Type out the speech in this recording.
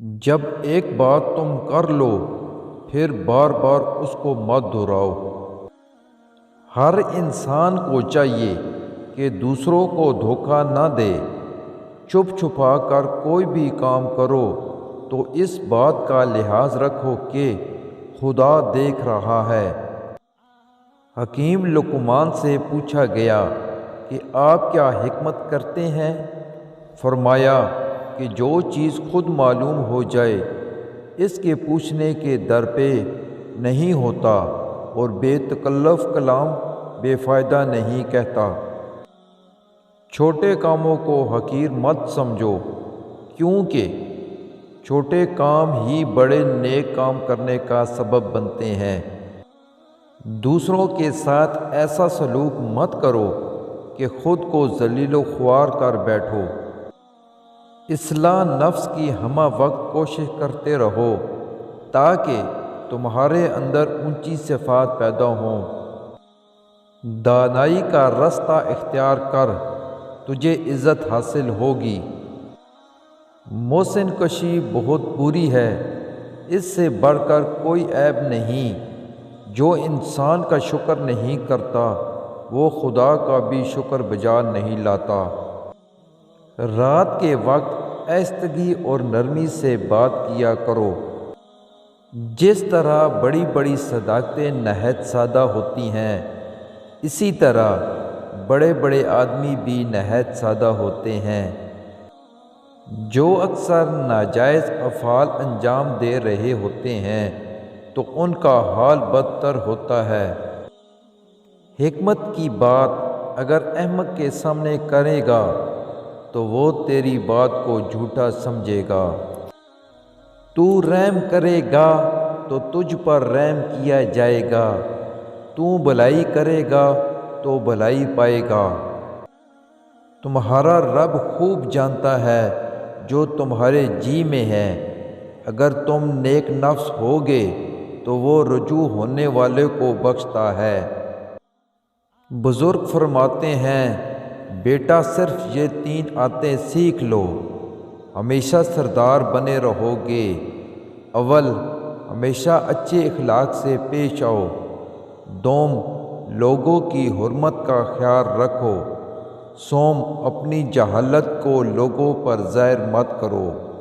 جب ایک بات تم کر لو پھر بار بار اس کو مت دہراؤ۔ ہر انسان کو چاہیے کہ دوسروں کو دھوکہ نہ دے۔ چھپ چھپا کر کوئی بھی کام کرو تو اس بات کا لحاظ رکھو کہ خدا دیکھ رہا ہے۔ حکیم لقمان سے پوچھا گیا کہ آپ کیا حکمت کرتے ہیں؟ فرمایا کہ جو چیز خود معلوم ہو جائے اس کے پوچھنے کے در پہ نہیں ہوتا اور بے تکلف کلام بے فائدہ نہیں کہتا۔ چھوٹے کاموں کو حقیر مت سمجھو، کیونکہ چھوٹے کام ہی بڑے نیک کام کرنے کا سبب بنتے ہیں۔ دوسروں کے ساتھ ایسا سلوک مت کرو کہ خود کو ذلیل و خوار کر بیٹھو۔ اصلاح نفس کی ہمہ وقت کوشش کرتے رہو تاکہ تمہارے اندر اونچی صفات پیدا ہوں۔ دانائی کا رستہ اختیار کر، تجھے عزت حاصل ہوگی۔ محسن کشی بہت بری ہے، اس سے بڑھ کر کوئی عیب نہیں۔ جو انسان کا شکر نہیں کرتا وہ خدا کا بھی شکر بجا نہیں لاتا۔ رات کے وقت آہستگی اور نرمی سے بات کیا کرو۔ جس طرح بڑی بڑی صداقتیں نہایت سادہ ہوتی ہیں، اسی طرح بڑے بڑے آدمی بھی نہایت سادہ ہوتے ہیں۔ جو اکثر ناجائز افعال انجام دے رہے ہوتے ہیں تو ان کا حال بدتر ہوتا ہے۔ حکمت کی بات اگر احمق کے سامنے کرے گا تو وہ تیری بات کو جھوٹا سمجھے گا۔ تو رحم کرے گا تو تجھ پر رحم کیا جائے گا، تو بھلائی کرے گا تو بھلائی پائے گا۔ تمہارا رب خوب جانتا ہے جو تمہارے جی میں ہے۔ اگر تم نیک نفس ہوگے تو وہ رجوع ہونے والے کو بخشتا ہے۔ بزرگ فرماتے ہیں، بیٹا صرف یہ 3 باتیں سیکھ لو، ہمیشہ سردار بنے رہو گے۔ اول، ہمیشہ اچھے اخلاق سے پیش آؤ۔ دوم، لوگوں کی حرمت کا خیال رکھو۔ سوم، اپنی جہالت کو لوگوں پر ظاہر مت کرو۔